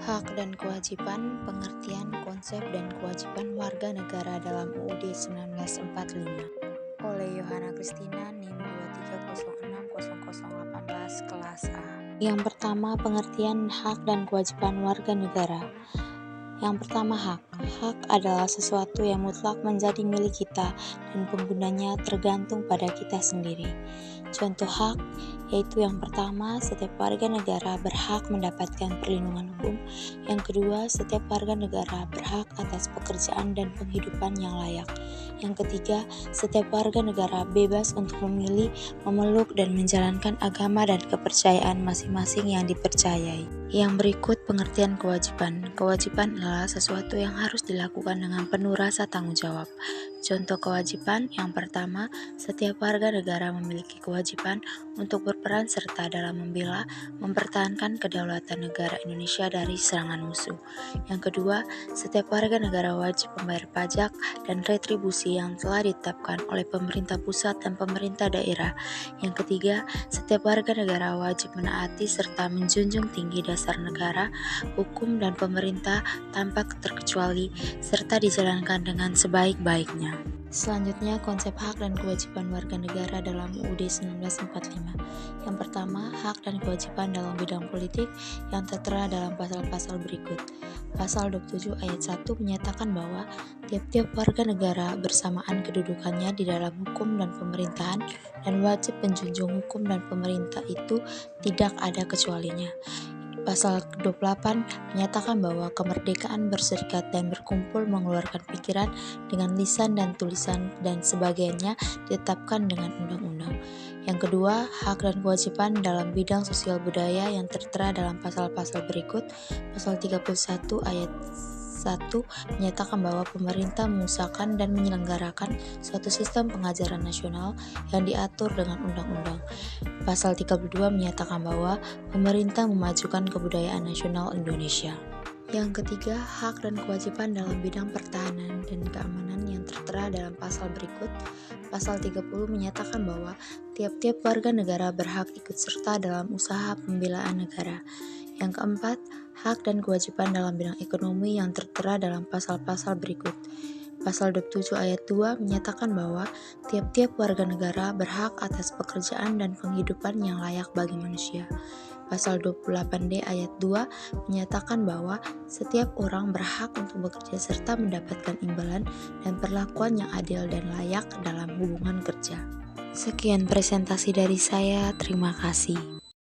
Hak dan kewajiban, pengertian, konsep, dan kewajiban warga negara dalam UUD 1945 oleh Yohana Christina NIM 23060018 kelas A. Yang pertama, pengertian hak dan kewajiban warga negara. Yang pertama, hak. Hak adalah sesuatu yang mutlak menjadi milik kita dan penggunanya tergantung pada kita sendiri. Contoh hak yaitu yang pertama, setiap warga negara berhak mendapatkan perlindungan hukum. Yang kedua, setiap warga negara berhak atas pekerjaan dan penghidupan yang layak. Yang ketiga, setiap warga negara bebas untuk memilih, memeluk, dan menjalankan agama dan kepercayaan masing-masing yang dipercayai. Yang berikut pengertian kewajiban. Kewajiban adalah sesuatu yang harus dilakukan dengan penuh rasa tanggung jawab. Contoh kewajiban yang pertama, setiap warga negara memiliki kewajiban untuk berperan serta dalam membela, mempertahankan kedaulatan negara Indonesia dari serangan musuh. Yang kedua, setiap warga negara wajib membayar pajak dan retribusi yang telah ditetapkan oleh pemerintah pusat dan pemerintah daerah. Yang ketiga, setiap warga negara wajib menaati serta menjunjung tinggi dasar negara, hukum, dan pemerintah tanpa terkecuali, serta dijalankan dengan sebaik-baiknya. Selanjutnya, konsep hak dan kewajiban warga negara dalam UUD 1945. Yang pertama, hak dan kewajiban dalam bidang politik yang tertera dalam pasal-pasal berikut. Pasal 27 ayat 1 menyatakan bahwa tiap-tiap warga negara bersamaan kedudukannya di dalam hukum dan pemerintahan dan wajib menjunjung hukum dan pemerintah itu tidak ada kecualinya. Pasal 28 menyatakan bahwa kemerdekaan berserikat dan berkumpul, mengeluarkan pikiran dengan lisan dan tulisan dan sebagainya ditetapkan dengan undang-undang. Yang kedua, hak dan kewajiban dalam bidang sosial budaya yang tertera dalam pasal-pasal berikut. Pasal 31 ayat 1 menyatakan bahwa pemerintah mengusahakan dan menyelenggarakan suatu sistem pengajaran nasional yang diatur dengan undang-undang. Pasal 32 menyatakan bahwa pemerintah memajukan kebudayaan nasional Indonesia. Yang ketiga, hak dan kewajiban dalam bidang pertahanan dan keamanan yang tertera dalam pasal berikut. Pasal 30 menyatakan bahwa tiap-tiap warga negara berhak ikut serta dalam usaha pembelaan negara. Yang keempat, hak dan kewajiban dalam bidang ekonomi yang tertera dalam pasal-pasal berikut. Pasal 27 ayat 2 menyatakan bahwa tiap-tiap warga negara berhak atas pekerjaan dan penghidupan yang layak bagi manusia. Pasal 28D ayat 2 menyatakan bahwa setiap orang berhak untuk bekerja serta mendapatkan imbalan dan perlakuan yang adil dan layak dalam hubungan kerja. Sekian presentasi dari saya, terima kasih.